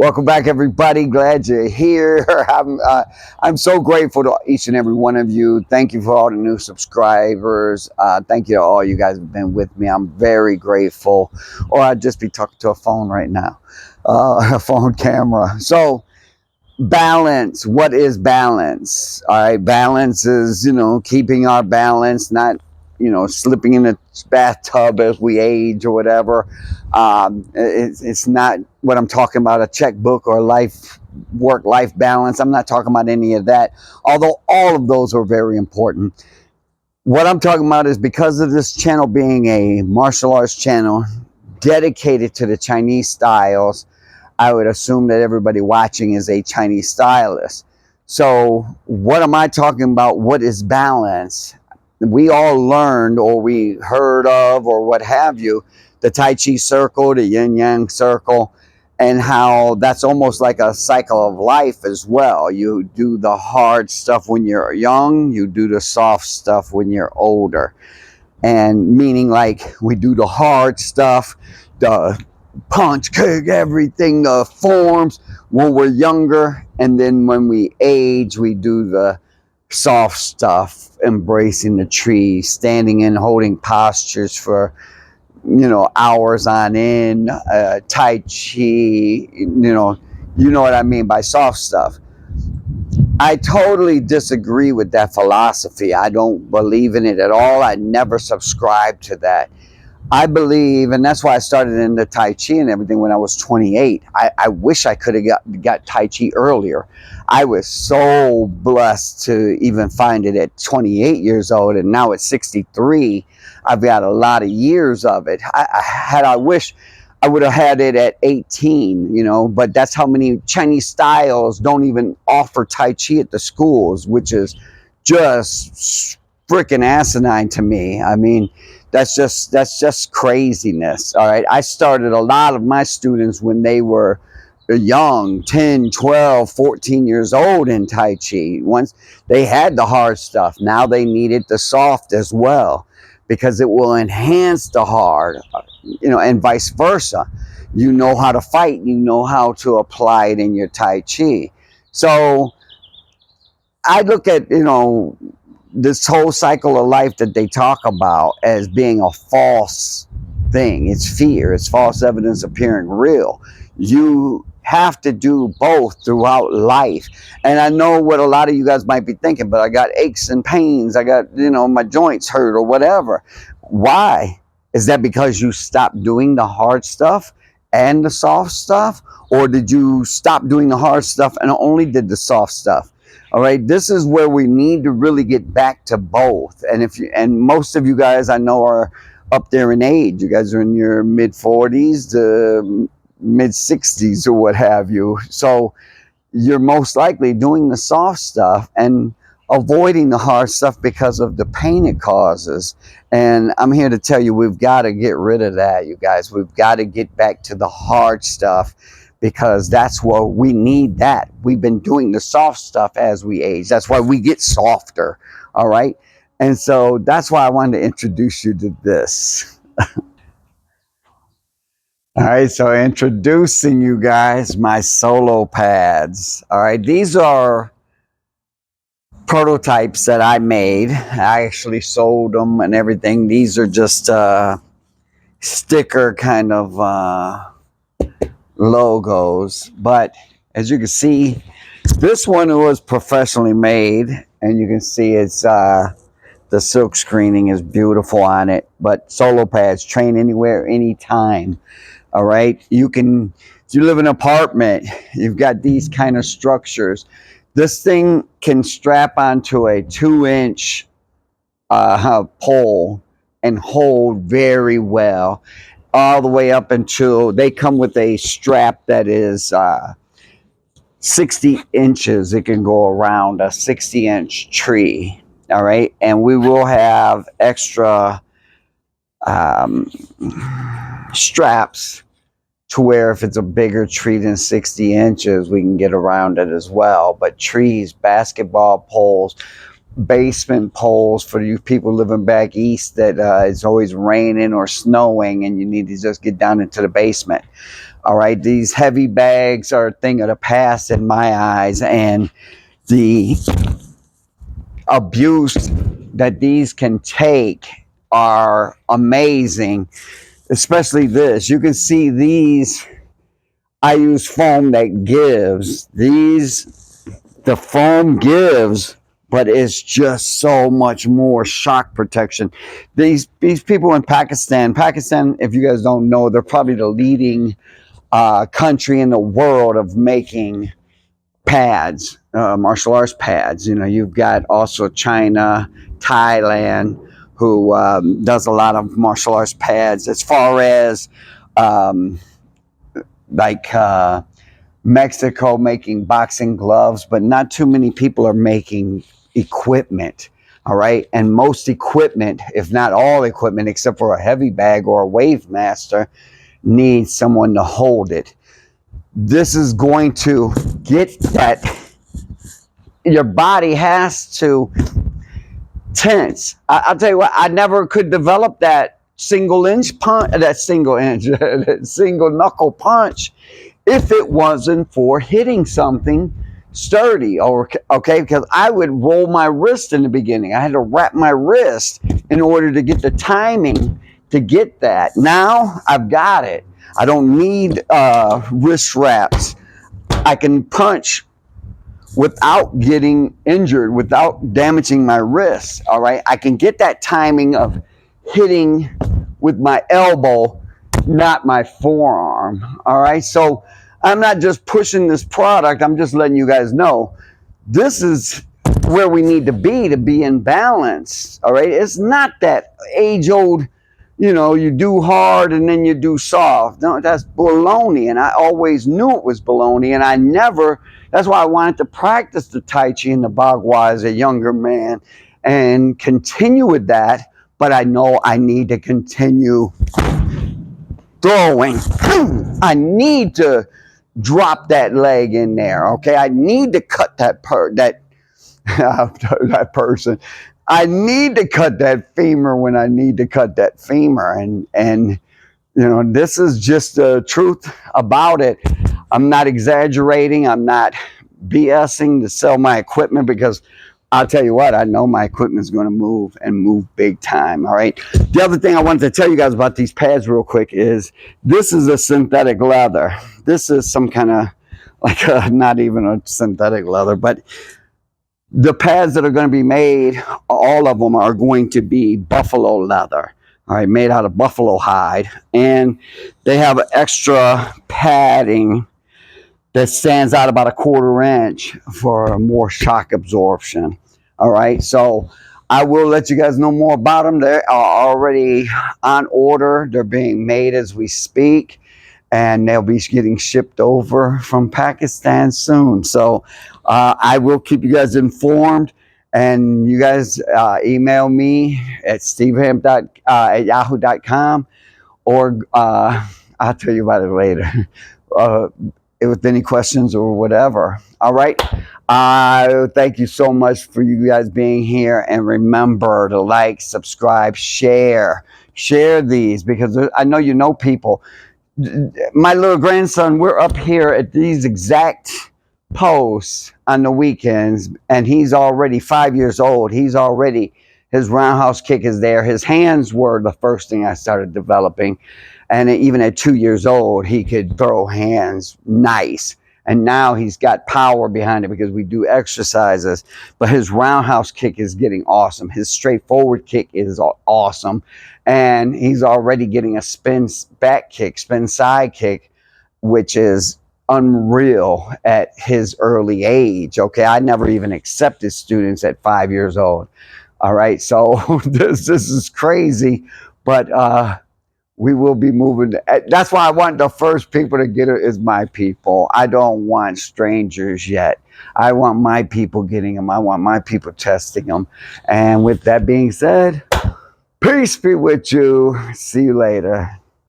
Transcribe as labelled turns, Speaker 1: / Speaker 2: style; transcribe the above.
Speaker 1: Welcome back, everybody. Glad you're here. I'm so grateful to each and every one of you. Thank you for all the new subscribers. Thank you to all you guys have been with me. I'm very grateful. Or I'd just be talking to a phone right now, a phone camera. So, balance. What is balance? All right, balance is, keeping our balance, not slipping in the bathtub as we age or whatever. It's not what I'm talking about, a checkbook or work-life balance. I'm not talking about any of that, although all of those are very important. What I'm talking about is, because of this channel being a martial arts channel dedicated to the Chinese styles, I would assume that everybody watching is a Chinese stylist. So what am I talking about? What is balance? We all learned, or we heard of, or what have you, the Tai Chi circle, the yin yang circle, and how that's almost like a cycle of life as well. You do the hard stuff when you're young, you do the soft stuff when you're older. And meaning, like, we do the hard stuff, the punch, kick, everything, the forms when we're younger, and then when we age, we do the soft stuff, embracing the tree, standing and holding postures for hours on end, Tai Chi, what I mean by soft stuff. I totally disagree with that philosophy. I don't believe in it at all. I never subscribed to that. I believe, and that's why I started in the Tai Chi and everything when I was 28. I wish I could have got Tai Chi earlier. I was so blessed to even find it at 28 years old, and now at 63, I've got a lot of years of it. I wish I would have had it at 18, but that's how many Chinese styles don't even offer Tai Chi at the schools, which is just freaking asinine to me. I mean, that's just craziness. All right, I started a lot of my students when they were young, 10, 12, 14 years old in Tai Chi. Once they had the hard stuff, now they needed the soft as well, because it will enhance the hard, and vice versa. You know how to fight, you know how to apply it in your Tai Chi. So I look at, this whole cycle of life that they talk about as being a false thing. It's fear. It's false evidence appearing real. You have to do both throughout life. And I know what a lot of you guys might be thinking, but I got aches and pains. I got, my joints hurt or whatever. Why? Is that because you stopped doing the hard stuff and the soft stuff? Or did you stop doing the hard stuff and only did the soft stuff? All right, this is where we need to really get back to both. And most of you guys I know are up there in age. You guys are in your mid 40s to mid 60s or what have you. So you're most likely doing the soft stuff and avoiding the hard stuff because of the pain it causes. And I'm here to tell you, we've got to get rid of that, you guys. We've got to get back to the hard stuff, because that's what we need. That we've been doing the soft stuff as we age. That's why we get softer. All right. And so that's why I wanted to introduce you to this. All right. So introducing you guys, my solo pads. All right. These are prototypes that I made. I actually sold them and everything. These are just sticker kind of logos, but as you can see, this one was professionally made, and you can see it's the silk screening is beautiful on it. But solo pads, train anywhere, anytime. All right, you can, if you live in an apartment, you've got these kind of structures. This thing can strap onto a 2-inch pole and hold very well, all the way up until they come with a strap that is 60 inches. It can go around a 60-inch tree. All right, and we will have extra straps to where if it's a bigger tree than 60 inches, we can get around it as well. But trees, basketball poles, basement poles for you people living back east that it's always raining or snowing and you need to just get down into the basement. All right, these heavy bags are a thing of the past in my eyes, and the abuse that these can take are amazing, especially this. You can see these. I use foam that gives. The foam gives, but it's just so much more shock protection. These people in Pakistan, if you guys don't know, they're probably the leading country in the world of making pads, martial arts pads. You know, you've got also China, Thailand, who does a lot of martial arts pads. As far as um, like Mexico making boxing gloves, but not too many people are making equipment. All right. And most equipment, if not all equipment, except for a heavy bag or a wave master, needs someone to hold it. This is going to get that. Your body has to tense. I'll tell you what, I never could develop that single inch punch, that single knuckle punch, if it wasn't for hitting something sturdy. Or okay, because I would roll my wrist in the beginning. I had to wrap my wrist in order to get the timing to get that. Now I've got it. I don't need wrist wraps. I can punch without getting injured, without damaging my wrist. All right, I can get that timing of hitting with my elbow, not my forearm. All right, so I'm not just pushing this product, I'm just letting you guys know this is where we need to be in balance. All right, it's not that age old, you know, you do hard and then you do soft. No, that's baloney, and I always knew it was baloney, and I never. That's why I wanted to practice the Tai Chi and the Bagua as a younger man and continue with that. But I know I need to continue throwing. I need to drop that leg in there. Okay, I need to cut that that person. I need to cut that femur when I need to cut that femur, and you know, this is just the truth about it. I'm not exaggerating. I'm not BSing to sell my equipment, because I'll tell you what, I know my equipment is going to move and move big time. All right. The other thing I wanted to tell you guys about these pads real quick is this is a synthetic leather. This is some kind of like not even a synthetic leather, but the pads that are going to be made, all of them are going to be buffalo leather. All right, made out of buffalo hide, and they have extra padding that stands out about a 1/4 inch for more shock absorption. All right, so I will let you guys know more about them. They are already on order. They're being made as we speak, and they'll be getting shipped over from Pakistan soon. So I will keep you guys informed. And you guys email me at steveham@yahoo.com, or I'll tell you about it later with any questions or whatever. All right. Thank you so much for you guys being here. And remember to like, subscribe, share these, because I know you know people. My little grandson, we're up here at these exact posts on the weekends, and he's already 5 years old. He's already, his roundhouse kick is there. His hands were the first thing I started developing, and even at 2 years old, he could throw hands nice. And now he's got power behind it because we do exercises. But his roundhouse kick is getting awesome. His straightforward kick is awesome. And he's already getting a spin back kick, spin side kick, which is unreal at his early age. Okay, I never even accepted students at 5 years old. All right, so this is crazy, but we will be moving. That's why I want the first people to get it is my people. I don't want strangers yet. I want my people getting them. I want my people testing them. And with that being said, peace be with you. See you later.